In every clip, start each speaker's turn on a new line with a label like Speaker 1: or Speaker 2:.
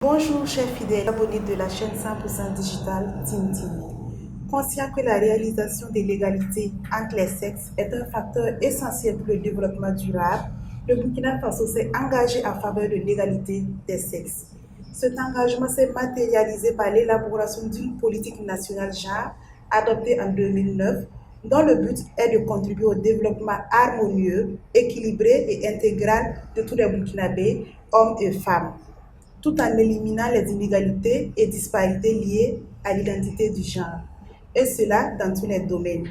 Speaker 1: Bonjour chers fidèles abonnés de la chaîne 100% Digital Team TV. Conscient que la réalisation de l'égalité entre les sexes est un facteur essentiel pour le développement durable, le Burkina Faso s'est engagé en faveur de l'égalité des sexes. Cet engagement s'est matérialisé par l'élaboration d'une politique nationale genre adoptée en 2009, dont le but est de contribuer au développement harmonieux, équilibré et intégral de tous les Burkinabés, hommes et femmes, tout en éliminant les inégalités et disparités liées à l'identité du genre, et cela dans tous les domaines.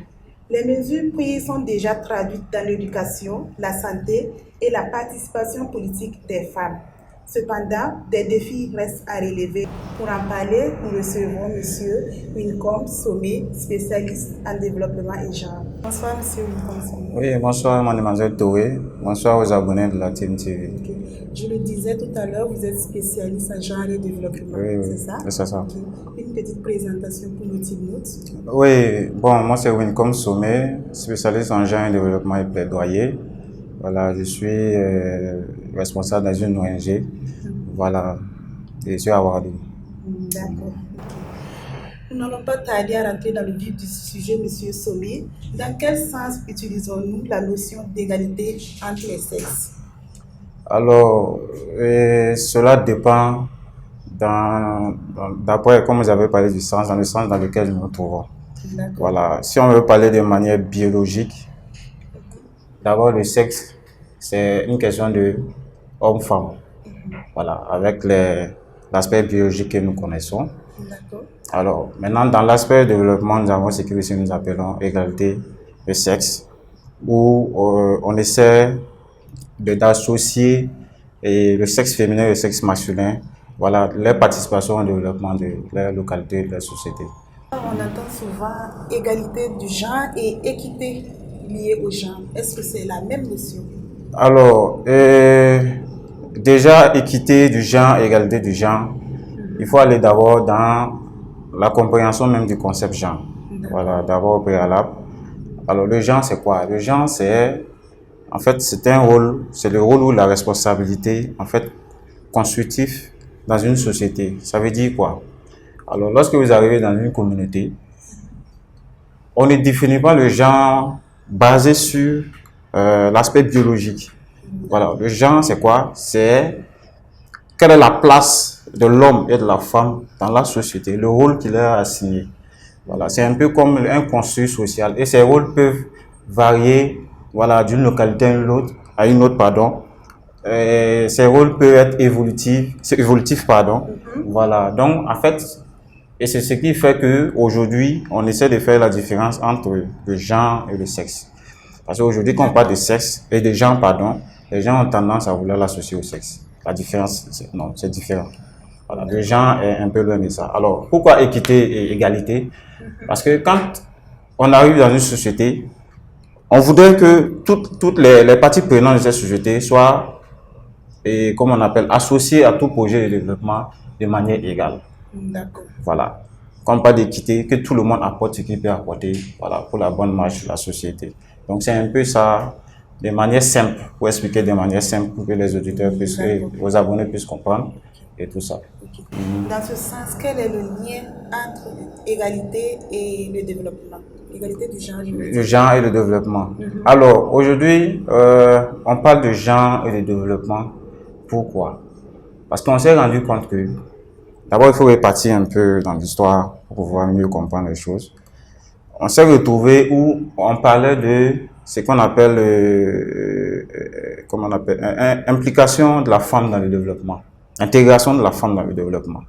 Speaker 1: Les mesures prises sont déjà traduites dans l'éducation, la santé et la participation politique des femmes. Cependant, des défis restent à relever. Pour en parler, nous recevons M. Wincom Somé, spécialiste en développement et genre. Bonsoir M. Wincom Somé.
Speaker 2: Oui, bonsoir mademoiselle Touré, bonsoir aux abonnés de la Team TV.
Speaker 1: Okay. Je le disais tout à l'heure, vous êtes spécialiste en genre et développement,
Speaker 2: Oui,
Speaker 1: c'est ça?
Speaker 2: c'est ça.
Speaker 1: Okay. Une petite présentation pour nos internautes.
Speaker 2: Oui, bon, moi c'est Wincom Somé, spécialiste en genre et développement et plaidoyer. Voilà, je suis responsable dans une ONG. Voilà, et je suis à Ouagadougou.
Speaker 1: D'accord. Nous n'allons pas tarder à rentrer dans le vif du sujet, M. Somé. Dans quel sens utilisons-nous la notion d'égalité entre les sexes?
Speaker 2: Alors, cela dépend d'après, comme vous avez parlé du sens, dans le sens dans lequel nous nous trouvons. Voilà, si on veut parler de manière biologique, d'abord le sexe, c'est une question de homme-femme. Voilà, avec l'aspect biologique que nous connaissons. Alors, maintenant, dans l'aspect développement, nous avons ce que nous appelons égalité de sexe, où on essaie d'associer le sexe féminin et le sexe masculin, voilà, leur participation au développement de leur localité, de leur société.
Speaker 1: On entend souvent égalité du genre et équité liée au genre. Est-ce que c'est la même notion?
Speaker 2: Alors, déjà, équité du genre, égalité du genre, il faut aller d'abord dans la compréhension même du concept genre. Voilà, d'abord au préalable. Alors, le genre, c'est quoi? Le genre, c'est, en fait, c'est un rôle, c'est le rôle ou la responsabilité, en fait, constitutif dans une société. Ça veut dire quoi? Alors, lorsque vous arrivez dans une communauté, on ne définit pas le genre basé sur l'aspect biologique. Voilà, le genre, c'est quoi? C'est quelle est la place de l'homme et de la femme dans la société, le rôle qu'il leur a assigné. Voilà, c'est un peu comme un construit social et ces rôles peuvent varier, voilà, d'une localité à une autre, pardon. Ces rôles peuvent être évolutifs, pardon. Voilà, donc en fait, et c'est ce qui fait que aujourd'hui, on essaie de faire la différence entre le genre et le sexe. Parce qu'aujourd'hui, quand on parle de sexe et de genre, pardon, les gens ont tendance à vouloir l'associer au sexe. La différence, non, c'est différent. Voilà, le genre est un peu loin de ça. Alors, pourquoi équité et égalité? Parce que quand on arrive dans une société, on voudrait que toutes les parties prenantes de cette société soient, et comme on appelle, associées à tout projet de développement de manière égale.
Speaker 1: D'accord.
Speaker 2: Voilà. Comme pas d'équité, que tout le monde apporte ce qu'il peut apporter, voilà, pour la bonne marche de la société. Donc c'est un peu ça, de manière simple, pour expliquer de manière simple, pour que les auditeurs puissent, vos abonnés puissent comprendre et tout ça.
Speaker 1: Dans ce sens, quel est le lien entre égalité et le développement? Égalité du genre.
Speaker 2: Le genre et le développement. Alors aujourd'hui, on parle de genre et de développement. Pourquoi? Parce qu'on s'est rendu compte que d'abord, il faut repartir un peu dans l'histoire pour pouvoir mieux comprendre les choses. On s'est retrouvé où on parlait de ce qu'on appelle, implication de la femme dans le développement, intégration de la femme dans le développement.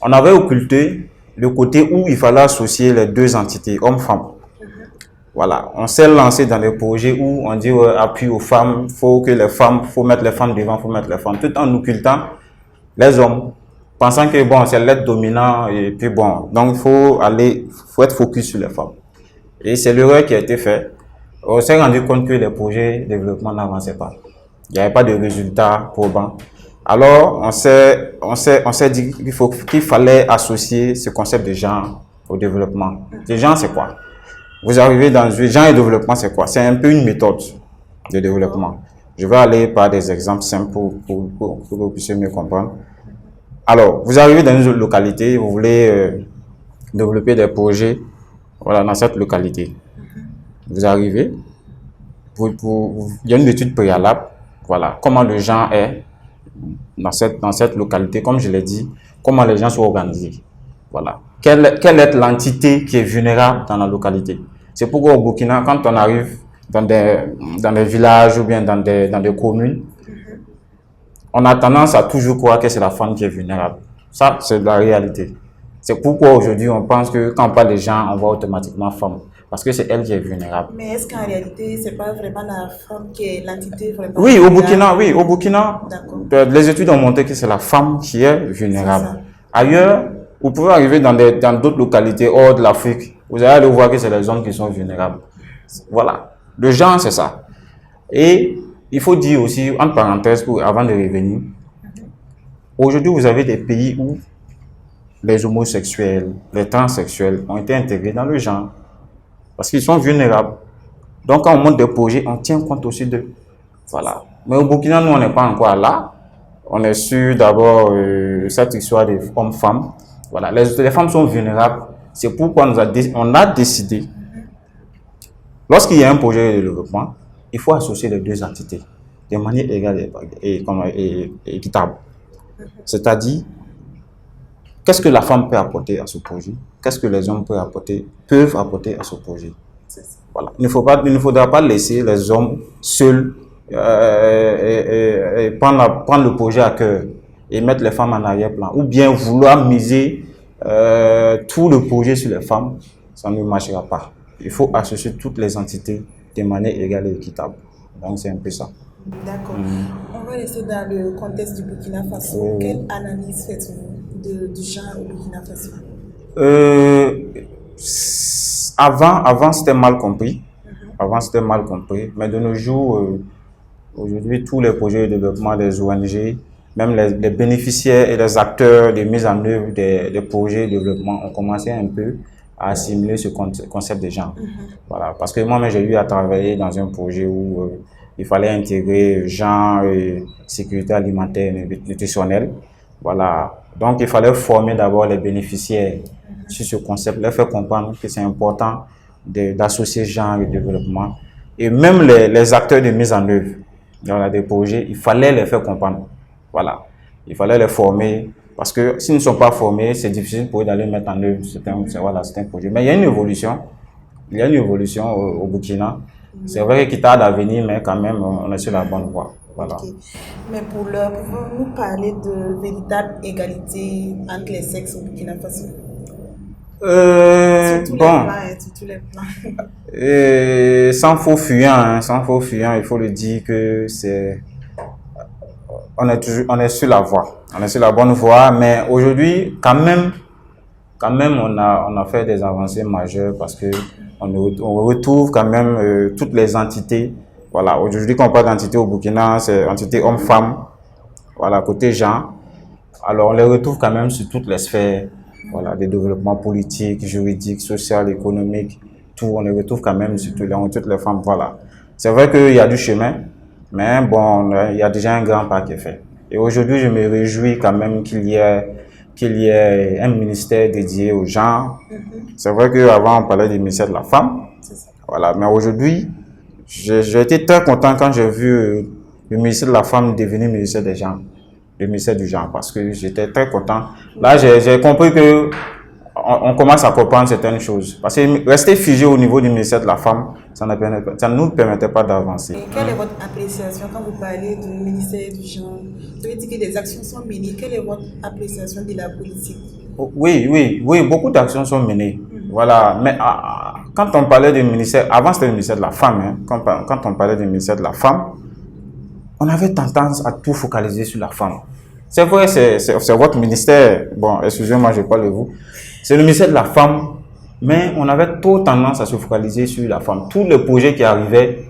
Speaker 2: On avait occulté le côté où il fallait associer les deux entités, homme-femme. Voilà, on s'est lancé dans des projets où on dit appui aux femmes, faut mettre les femmes devant, faut mettre les femmes, tout en occultant les hommes, pensant que bon, c'est l'être dominant et puis bon, donc faut être focus sur les femmes. Et c'est l'erreur qui a été faite. On s'est rendu compte que les projets de développement n'avançaient pas. Il n'y avait pas de résultats probants. Alors, on s'est dit qu'il fallait associer ce concept de genre au développement. Le genre, c'est quoi? Vous arrivez dans le genre et développement, c'est quoi? C'est un peu une méthode de développement. Je vais aller par des exemples simples pour que vous puissiez mieux comprendre. Alors, vous arrivez dans une localité, vous voulez développer des projets, voilà, dans cette localité. Vous arrivez, il y a une étude préalable, voilà, comment le genre est dans cette localité, comme je l'ai dit, comment les gens sont organisés. Voilà. Quelle est l'entité qui est vulnérable dans la localité? C'est pourquoi au Burkina, quand on arrive dans des villages ou bien dans des communes, on a tendance à toujours croire que c'est la femme qui est vulnérable. Ça, c'est la réalité. C'est pourquoi aujourd'hui, on pense que quand on parle des gens, on voit automatiquement femme. Parce que c'est elle qui est vulnérable.
Speaker 1: Mais est-ce qu'en réalité, c'est pas vraiment la femme qui est l'entité vraiment
Speaker 2: Oui,
Speaker 1: vulnérable?
Speaker 2: au Burkina, les études ont montré que c'est la femme qui est vulnérable. Ailleurs, vous pouvez arriver dans d'autres localités hors de l'Afrique. Vous allez voir que c'est les hommes qui sont vulnérables. Voilà. Le genre, c'est ça. Et il faut dire aussi, entre parenthèses, avant de revenir, aujourd'hui, vous avez des pays où les homosexuels, les transsexuels ont été intégrés dans le genre. Parce qu'ils sont vulnérables. Donc, quand on monte des projets, on tient compte aussi d'eux. Voilà. Mais au Burkina, nous, on n'est pas encore là. On est sur d'abord cette histoire des hommes-femmes. Voilà. Les femmes sont vulnérables. C'est pourquoi on a décidé, lorsqu'il y a un projet de développement, il faut associer les deux entités de manière égale et équitable. C'est-à-dire, qu'est-ce que la femme peut apporter à ce projet? Qu'est-ce que les hommes peuvent apporter à ce projet? Voilà. Il ne faudra pas laisser les hommes seuls et prendre le projet à cœur et mettre les femmes en arrière-plan. Ou bien vouloir miser tout le projet sur les femmes, ça ne marchera pas. Il faut associer toutes les entités de manière égale et équitable. Donc c'est un peu ça.
Speaker 1: D'accord. On va rester dans le contexte du Burkina Faso. Quelle analyse faites-vous du genre au Burkina Faso?
Speaker 2: Avant c'était mal compris. Avant, c'était mal compris. Mais de nos jours, aujourd'hui, tous les projets de développement des ONG, même les bénéficiaires et les acteurs de mise en œuvre des projets de développement ont commencé un peu à assimiler ce concept de genre. Voilà. Parce que moi-même, j'ai eu à travailler dans un projet où il fallait intégrer genre et sécurité alimentaire et nutritionnelle. Voilà. Donc, il fallait former d'abord les bénéficiaires sur ce concept, leur faire comprendre que c'est important d'associer genre et développement. Et même les acteurs de mise en œuvre des projets, il fallait les faire comprendre. Voilà. Il fallait les former. Parce que s'ils ne sont pas formés, c'est difficile pour eux d'aller mettre en œuvre certains projets. Mais il y a une évolution. Il y a une évolution au Burkina. C'est vrai qu'il tarde à venir, mais quand même, on est sur la bonne voie. Voilà.
Speaker 1: Okay. Mais pour l'heure, pouvons-nous parler de véritable égalité entre les sexes au Burkina Faso? Sur tous les plans.
Speaker 2: Sans faux fuyant, il faut le dire que on est sur la voie, on est sur la bonne voie, mais aujourd'hui, quand même, on a fait des avancées majeures parce que on retrouve quand même toutes les entités. Voilà, aujourd'hui, quand on parle d'entité au Burkina, c'est entité homme-femme, voilà, côté genre. Alors, on les retrouve quand même sur toutes les sphères. Voilà, des développements politiques, juridiques, social, économiques, tout, on les retrouve quand même sur toutes les femmes, voilà. C'est vrai qu'il y a du chemin, mais bon, il y a déjà un grand pas qui est fait. Et aujourd'hui, je me réjouis quand même qu'il y ait un ministère dédié au genre. C'est vrai qu'avant, on parlait du ministère de la femme, voilà, mais aujourd'hui, j'ai été très content quand j'ai vu le ministère de la femme devenir ministère des genres. Le ministère du genre, parce que j'étais très content. Là, j'ai compris que on commence à comprendre certaines choses. Parce que rester figé au niveau du ministère de la femme, ça ne nous permettait pas d'avancer.
Speaker 1: Quelle est votre appréciation quand vous parlez du ministère du genre? Vous avez dit que des actions sont menées. Quelle est votre appréciation de la politique?
Speaker 2: Oui, beaucoup d'actions sont menées. Voilà, mais quand on parlait du ministère, avant c'était le ministère de la femme, hein, quand on parlait du ministère de la femme, on avait tendance à tout focaliser sur la femme. C'est vrai, c'est votre ministère. Bon, excusez-moi, je parle de vous. C'est le ministère de la femme, mais on avait trop tendance à se focaliser sur la femme. Tous les projets qui arrivaient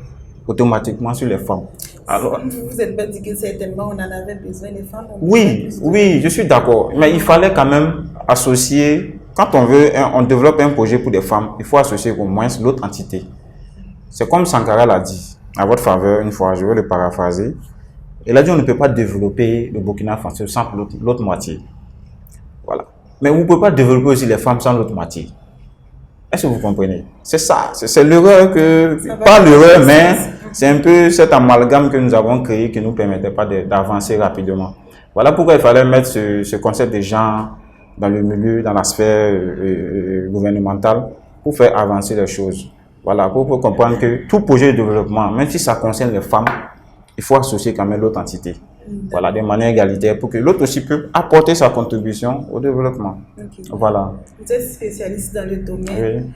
Speaker 2: automatiquement sur les femmes. Alors,
Speaker 1: vous n'êtes pas dit que certainement on en avait besoin, les femmes?
Speaker 2: Oui, je suis d'accord. Mais il fallait quand même associer, quand on développe un projet pour des femmes, il faut associer au moins l'autre entité. C'est comme Sankara l'a dit, à votre faveur, une fois, je vais le paraphraser. Il a dit on ne peut pas développer le Burkina Faso sans l'autre moitié. Voilà. Mais vous ne pouvez pas développer aussi les femmes sans l'autre moitié. Est-ce que vous comprenez? C'est ça. C'est l'erreur pas l'erreur, mais c'est un peu cet amalgame que nous avons créé qui ne nous permettait pas d'avancer rapidement. Voilà pourquoi il fallait mettre ce concept de genre dans le milieu, dans la sphère gouvernementale pour faire avancer les choses. Voilà, pour comprendre que tout projet de développement, même si ça concerne les femmes, il faut associer quand même l'autre entité. Voilà, de manière égalitaire pour que l'autre aussi peut apporter sa contribution au développement.
Speaker 1: Okay.
Speaker 2: Voilà.
Speaker 1: Vous êtes spécialiste dans le domaine.
Speaker 2: Oui.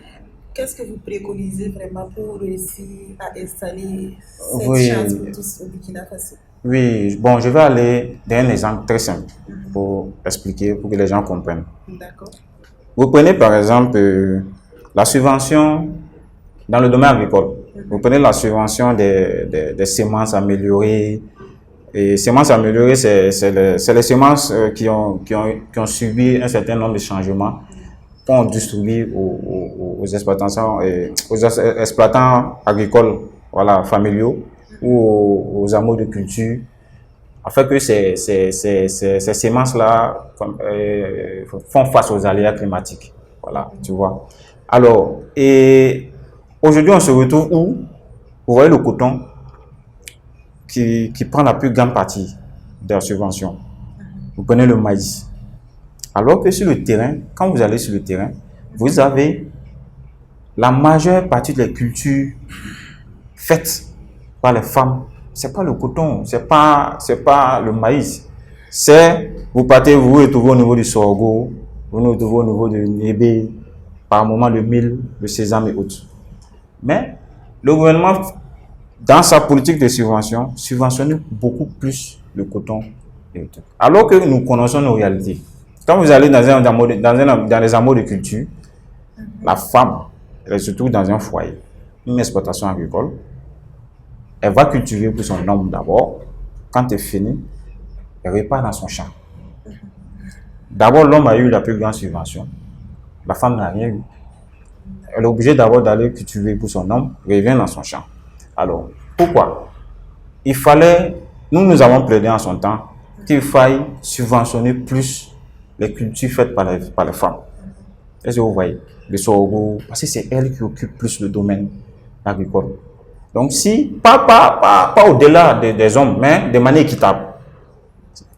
Speaker 1: Qu'est-ce que vous préconisez vraiment pour réussir à installer cette
Speaker 2: Oui.
Speaker 1: chance pour tous au Burkina Faso?
Speaker 2: Oui, bon, je vais aller d'un exemple très simple pour expliquer, pour que les gens comprennent.
Speaker 1: D'accord.
Speaker 2: Vous prenez par exemple la subvention dans le domaine agricole. Vous prenez la subvention des semences améliorées. Et semences améliorées, c'est les semences qui ont subi un certain nombre de changements qu'on distribue aux exploitants agricoles, voilà, familiaux ou aux amours de culture, afin que ces semences-là font face aux aléas climatiques. Voilà, tu vois. Alors, et aujourd'hui, on se retrouve où? Vous voyez le coton qui prend la plus grande partie de la subvention. Vous prenez le maïs. Alors que sur le terrain, quand vous allez sur le terrain, vous avez la majeure partie des cultures faites par les femmes. C'est pas le coton, c'est pas le maïs. Vous partez, vous vous retrouvez au niveau du sorgho, vous vous retrouvez au niveau du niébé, par moment le mil, le sésame et autres. Mais le gouvernement, dans sa politique de subvention, subventionne beaucoup plus le coton et autres. Alors que nous connaissons nos réalités. Quand vous allez dans les amours de culture, la femme, elle se trouve dans un foyer, une exploitation agricole. Elle va cultiver pour son homme d'abord. Quand elle finit, elle repart dans son champ. D'abord, l'homme a eu la plus grande subvention. La femme n'a rien eu. Elle est obligée d'abord d'aller cultiver pour son homme, revient dans son champ. Alors, pourquoi? Il fallait, nous avons plaidé en son temps, qu'il faille subventionner plus les cultures faites par les femmes. Est-ce que vous voyez? Le sorgho, parce que c'est elle qui occupe plus le domaine agricole. Donc, si, pas au-delà des hommes, mais de manière équitable.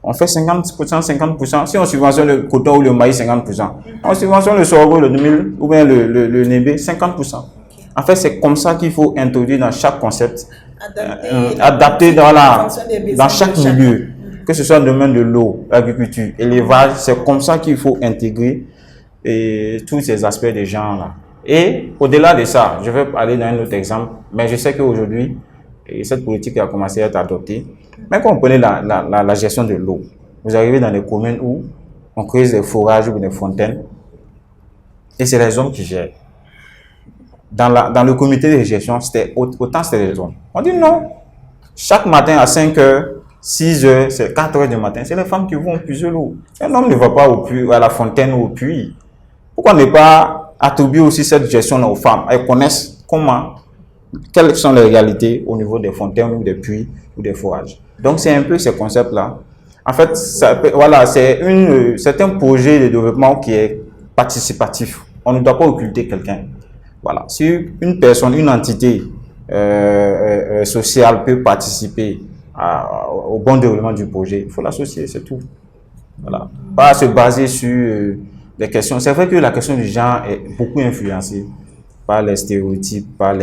Speaker 2: On fait 50%, 50%. Si on subventionne le coton ou le maïs, 50%. On subventionne le sorgho, le mil, ou bien le nébé, 50%. En fait, c'est comme ça qu'il faut introduire dans chaque concept, adapté dans chaque milieu, que ce soit le domaine de l'eau, l'agriculture, l'élevage. C'est comme ça qu'il faut intégrer tous ces aspects de genre-là. Et au-delà de ça, je vais aller dans un autre exemple, mais je sais qu'aujourd'hui, cette politique a commencé à être adoptée. Mais quand vous prenez la gestion de l'eau, vous arrivez dans des communes où on crée des forages ou des fontaines, et c'est les hommes qui gèrent. Dans le comité de gestion, autant c'était les hommes. On dit non. Chaque matin à 5 h, 6 h, c'est 4 h du matin, c'est les femmes qui vont puiser l'eau. Un homme ne va pas à la fontaine ou au puits. Pourquoi ne pas attribuer aussi cette gestion aux femmes? Elles connaissent quelles sont les réalités au niveau des fontaines ou des puits ou des forages. Donc c'est un peu ce concept-là. En fait, voilà, c'est un projet de développement qui est participatif. On ne doit pas occulter quelqu'un. Voilà. Si une personne, une entité sociale peut participer au bon déroulement du projet, il faut l'associer, c'est tout. Voilà. Pas se baser sur les questions. C'est vrai que la question du genre est beaucoup influencée par les stéréotypes, par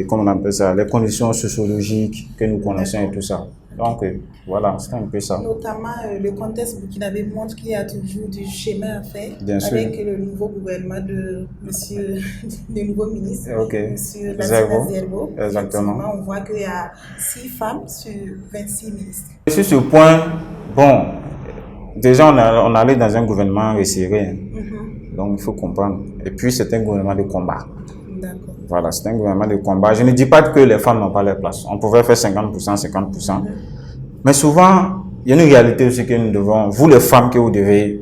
Speaker 2: comment on appelle ça, les conditions sociologiques que nous connaissons et tout ça. Donc, voilà, c'est un peu ça.
Speaker 1: Notamment, le contexte burkinabé montre qu'il y a toujours du chemin à faire.
Speaker 2: Bien sûr.
Speaker 1: Avec le nouveau gouvernement de le nouveau ministre,
Speaker 2: Okay.
Speaker 1: M. Lassina Zerbo.
Speaker 2: Exactement.
Speaker 1: On voit qu'il y a 6 femmes sur 26 ministres.
Speaker 2: Sur ce point, bon, déjà on allait dans un gouvernement resserré. Donc, il faut comprendre. Et puis, c'est un gouvernement de combat.
Speaker 1: D'accord.
Speaker 2: Voilà, c'est un gouvernement de combat. Je ne dis pas que les femmes n'ont pas leur place. On pouvait faire 50%, 50%. Mais souvent, il y a une réalité aussi que nous devons, vous les femmes, que vous devez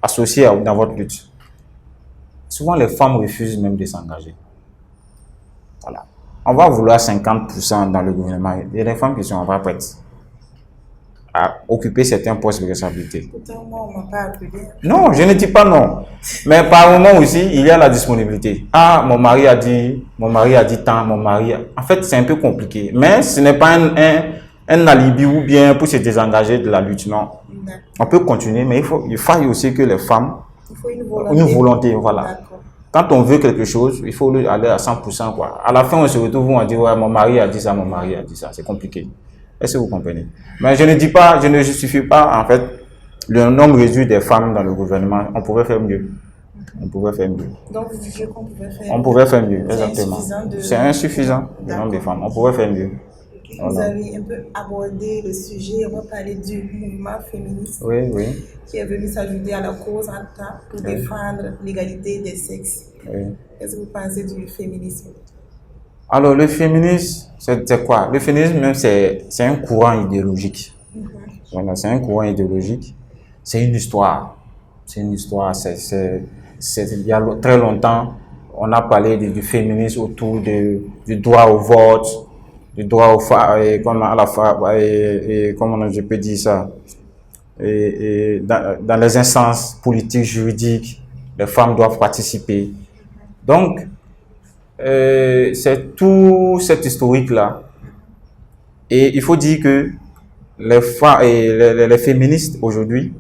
Speaker 2: associer dans votre lutte. Souvent, les femmes refusent même de s'engager. Voilà. On va vouloir 50% dans le gouvernement. Il y a des femmes qui ne sont pas prêtes. à occuper certains postes de responsabilité.
Speaker 1: Pourtant, moi, on m'a pas appelé.
Speaker 2: Non, je ne dis pas non. Mais par moment aussi, il y a la disponibilité. Ah, mon mari a dit tant, En fait, c'est un peu compliqué. Mais ce n'est pas un alibi ou bien pour se désengager de la lutte, non. On peut continuer, mais il faut aussi que les femmes...
Speaker 1: Il faut
Speaker 2: une volonté, voilà. Quand on veut quelque chose, il faut aller à 100%, quoi. À la fin, on se retrouve, on dit, ouais, mon mari a dit ça. C'est compliqué. Est-ce que vous comprenez? Mais je ne justifie pas, en fait, le nombre réduit des femmes dans le gouvernement. On pouvait faire mieux.
Speaker 1: Donc, vous disiez qu'on pouvait faire mieux.
Speaker 2: On pouvait faire mieux, exactement.
Speaker 1: C'est
Speaker 2: insuffisant, le nombre de femmes. On pouvait faire mieux.
Speaker 1: Vous avez un peu abordé le sujet, on va parler du mouvement féministe qui est venu s'ajouter à la cause en temps pour défendre l'égalité des sexes. Qu'est-ce que vous pensez du féminisme?
Speaker 2: Alors, le féminisme, c'est quoi? Le féminisme, c'est un courant idéologique. Voilà, c'est un courant idéologique. C'est une histoire. Il y a très longtemps, on a parlé du féminisme autour du droit au vote, du droit comment je peux dire ça, dans les instances politiques, juridiques, les femmes doivent participer. Donc, c'est tout cet historique-là. Et il faut dire que les femmes et les féministes aujourd'hui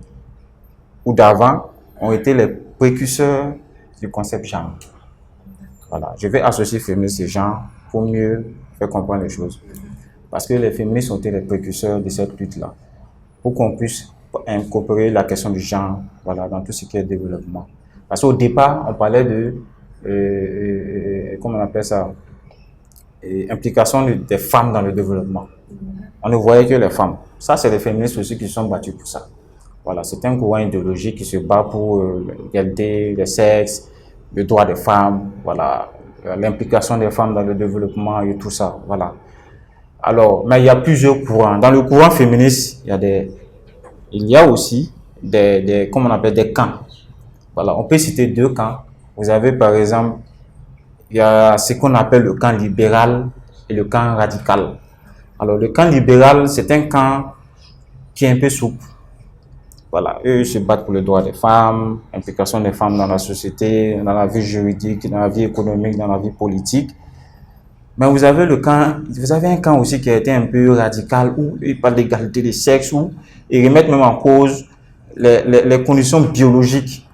Speaker 2: ou d'avant ont été les précurseurs du concept genre. Voilà, je vais associer féministe et genre pour mieux faire comprendre les choses. Parce que les féministes ont été les précurseurs de cette lutte-là. Pour qu'on puisse incorporer la question du genre, voilà, dans tout ce qui est développement. Parce qu'au départ, on parlait de, comment on appelle ça, implication des femmes dans le développement. On ne voyait que les femmes. Ça, c'est les féministes aussi qui se sont battus pour ça. Voilà, c'est un courant idéologique qui se bat pour l'égalité des sexes, le droit des femmes, voilà, l'implication des femmes dans le développement et tout ça, voilà. Alors, mais il y a plusieurs courants. Dans le courant féministe, il y a aussi comment on appelle, des camps. Voilà, on peut citer deux camps. Vous avez par exemple, il y a ce qu'on appelle le camp libéral et le camp radical. Alors, le camp libéral, c'est un camp qui est un peu souple. Voilà, eux se battent pour le droit des femmes, implication des femmes dans la société, dans la vie juridique, dans la vie économique, dans la vie politique. Mais vous avez un camp aussi qui a été un peu radical, où ils parlent d'égalité des sexes, où ils remettent même en cause les conditions biologiques.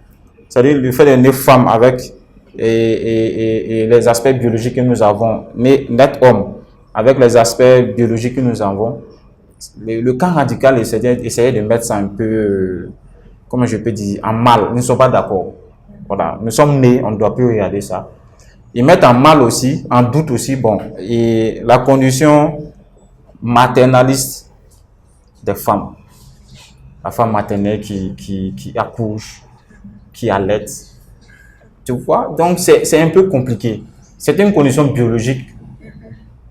Speaker 2: C'est-à-dire le fait d'être né femme avec et les aspects biologiques que nous avons, net homme, avec les aspects biologiques que nous avons. Le camp radical essayait de mettre ça un peu, comment je peux dire, en mal. Ils ne sont pas d'accord. Voilà, nous sommes nés, on ne doit plus regarder ça. Ils mettent en mal aussi, en doute aussi, bon, et la condition maternaliste des femmes. La femme maternelle qui accouche, qui allaite. Tu vois? Donc, c'est un peu compliqué. C'est une condition biologique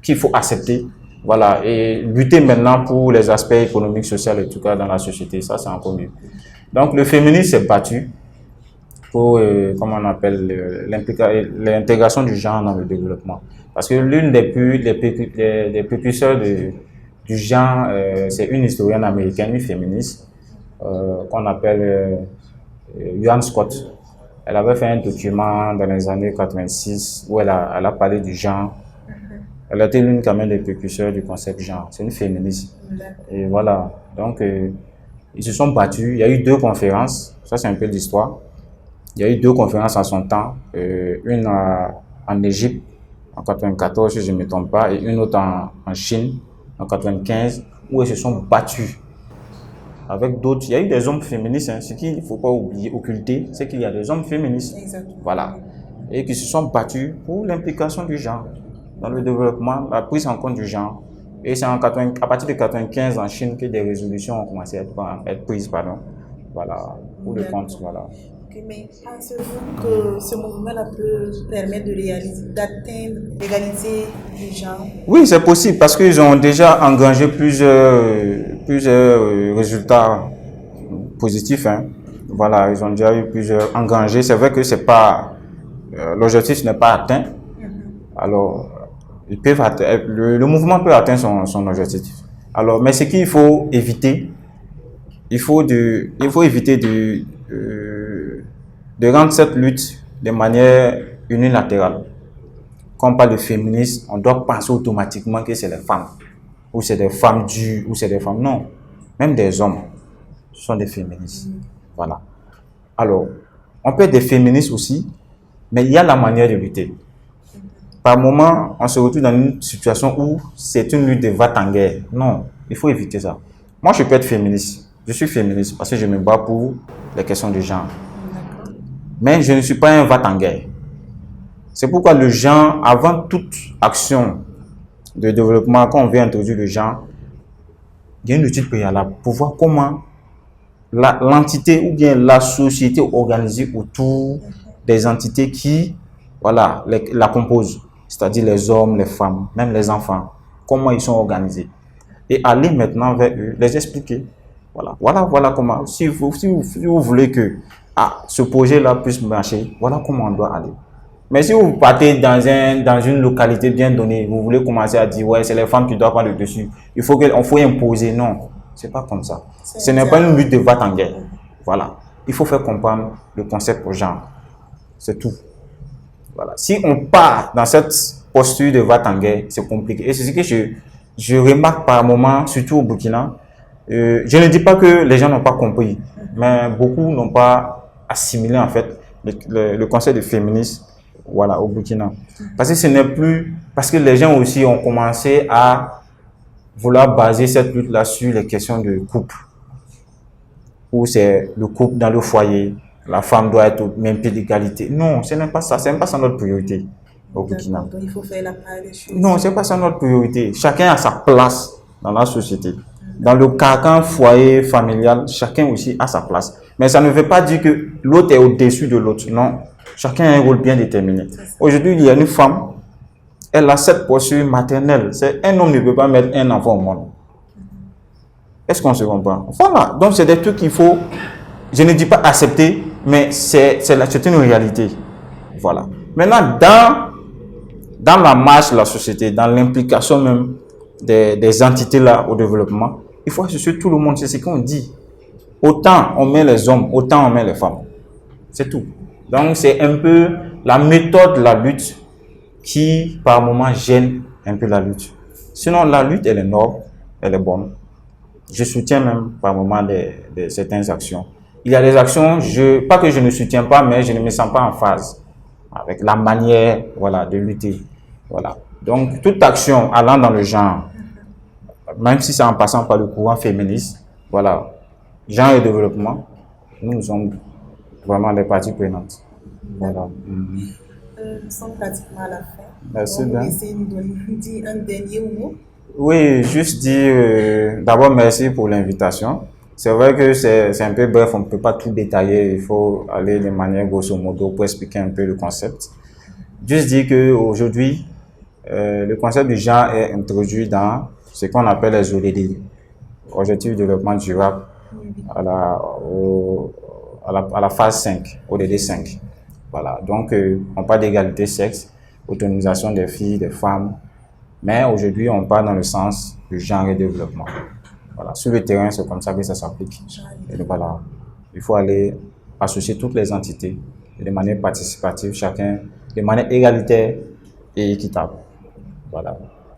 Speaker 2: qu'il faut accepter. Voilà, et lutter maintenant pour les aspects économiques, sociaux et tout cas dans la société, ça c'est encore mieux. Donc le féminisme s'est battu pour, comment on appelle, l'intégration du genre dans le développement. Parce que l'une des précurseurs du genre, c'est une historienne américaine, une féministe, qu'on appelle Joan Scott. Elle avait fait un document dans les années 86 où elle a parlé du genre. Elle a été l'une quand même des précurseurs du concept genre. C'est une féministe. Et voilà. Donc, ils se sont battus. Il y a eu 2 conférences. Ça, c'est un peu l'histoire. Il y a eu 2 conférences en son temps. Une en Égypte, en 94, si je ne me trompe pas, et une autre en Chine, en 95, où ils se sont battus. Avec d'autres. Il y a eu des hommes féministes. Hein. Ce qu'il ne faut pas oublier, occulter, c'est qu'il y a des hommes féministes.
Speaker 1: Exactement.
Speaker 2: Voilà. Et qui se sont battus pour l'implication du genre dans le développement, la prise en compte du genre. Et c'est à partir de 1995 en Chine que des résolutions ont commencé à être prises, voilà, pour le compte, voilà.
Speaker 1: Okay, mais pensez-vous que ce mouvement-là peut permettre d'atteindre l'égalité du genre?
Speaker 2: Oui, c'est possible parce qu'ils ont déjà engrangé plusieurs résultats positifs. Hein. Voilà, ils ont déjà eu plusieurs engrangés. C'est vrai que c'est pas l'objectif n'est pas atteint. Alors, le mouvement peut atteindre son objectif. Alors, mais ce qu'il faut éviter, il faut éviter de rendre cette lutte de manière unilatérale. Quand on parle de féminisme, on doit penser automatiquement que c'est les femmes, ou c'est des femmes dures, ou c'est des femmes. Non, même des hommes sont des féministes. Voilà. Alors, on peut être des féministes aussi, mais il y a la manière de lutter. Par moment, on se retrouve dans une situation où c'est une lutte de va-t-en-guerre. Non, il faut éviter ça. Moi, je peux être féministe. Je suis féministe parce que je me bats pour les questions de genre. Mais je ne suis pas un va-t-en-guerre. C'est pourquoi le genre, avant toute action de développement, quand on veut introduire le genre, il y a une étude préalable pour voir comment l'entité ou bien la société organisée autour des entités qui la composent, c'est-à-dire les hommes, les femmes, même les enfants, comment ils sont organisés. Et aller maintenant vers eux, les expliquer. Voilà comment. Si vous voulez que ce projet-là puisse marcher, voilà comment on doit aller. Mais si vous partez dans une localité bien donnée, vous voulez commencer à dire, ouais, c'est les femmes qui doivent prendre le dessus, il faut imposer. Non, c'est pas comme ça. Ce n'est pas une lutte de va-t-en-guerre. Voilà. Il faut faire comprendre le concept aux gens. C'est tout. Voilà. Si on part dans cette posture de va-t-en-guerre, c'est compliqué. Et c'est ce que je remarque par moment, surtout au Burkina. Je ne dis pas que les gens n'ont pas compris, mais beaucoup n'ont pas assimilé en fait le concept de féminisme. Voilà, au Burkina. Parce que ce n'est plus... Parce que les gens aussi ont commencé à vouloir baser cette lutte-là sur les questions de couple. Où c'est le couple dans le foyer, la femme doit être au même pied d'égalité. Non, ce n'est pas ça. Ce n'est pas ça notre priorité au Burkina.
Speaker 1: Donc il faut faire la part des choses.
Speaker 2: Non, ce n'est pas ça notre priorité. Chacun a sa place dans la société. Dans le carcan foyer familial, chacun aussi a sa place. Mais ça ne veut pas dire que l'autre est au-dessus de l'autre. Non. Chacun a un rôle bien déterminé. Aujourd'hui, il y a une femme, elle a cette posture maternelle. Un homme ne peut pas mettre un enfant au monde. Est-ce qu'on se comprend? Voilà. Donc, c'est des trucs qu'il faut, je ne dis pas accepter, mais c'est une réalité. Voilà. Maintenant, dans la marche de la société, dans l'implication même des entités là au développement, il faut associer tout le monde. C'est ce qu'on dit. Autant on met les hommes, autant on met les femmes. C'est tout. Donc, c'est un peu la méthode de la lutte qui, par moment, gêne un peu la lutte. Sinon, la lutte, elle est noble, elle est bonne. Je soutiens même, par moment, certaines actions. Il y a des actions, pas que je ne soutiens pas, mais je ne me sens pas en phase avec la manière, de lutter. Voilà. Donc, toute action allant dans le genre, même si c'est en passant par le courant féministe, genre et développement, nous sommes vraiment des parties prenantes. Voilà.
Speaker 1: Nous sommes pratiquement à la fin.
Speaker 2: Merci
Speaker 1: Donc,
Speaker 2: bien.
Speaker 1: essayez de nous dire un dernier mot.
Speaker 2: Oui, juste dire d'abord merci pour l'invitation. C'est vrai que c'est un peu bref, on ne peut pas tout détailler, il faut aller de manière grosso modo pour expliquer un peu le concept. Juste dire qu'aujourd'hui, le concept du genre est introduit dans ce qu'on appelle les ODD, Objectifs de développement durable, à la phase 5, ODD 5. Voilà, donc on parle d'égalité sexe, autonomisation des filles, des femmes, mais aujourd'hui on parle dans le sens du genre et développement. Voilà, sur le terrain c'est comme ça que ça s'applique. Et donc, voilà, il faut aller associer toutes les entités de manière participative, chacun de manière égalitaire et équitable. Voilà.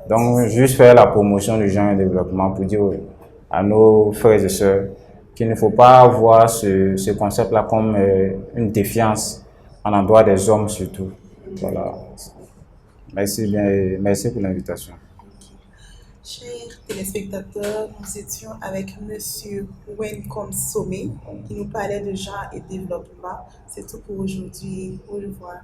Speaker 2: Donc juste faire la promotion du genre et développement pour dire à nos frères et sœurs qu'il ne faut pas voir ce concept-là comme une défiance à l'endroit des hommes surtout. Voilà. Merci bien et merci pour l'invitation.
Speaker 1: Chers téléspectateurs, nous étions avec M. Wencom Somé qui nous parlait de genre et développement. C'est tout pour aujourd'hui. Au revoir.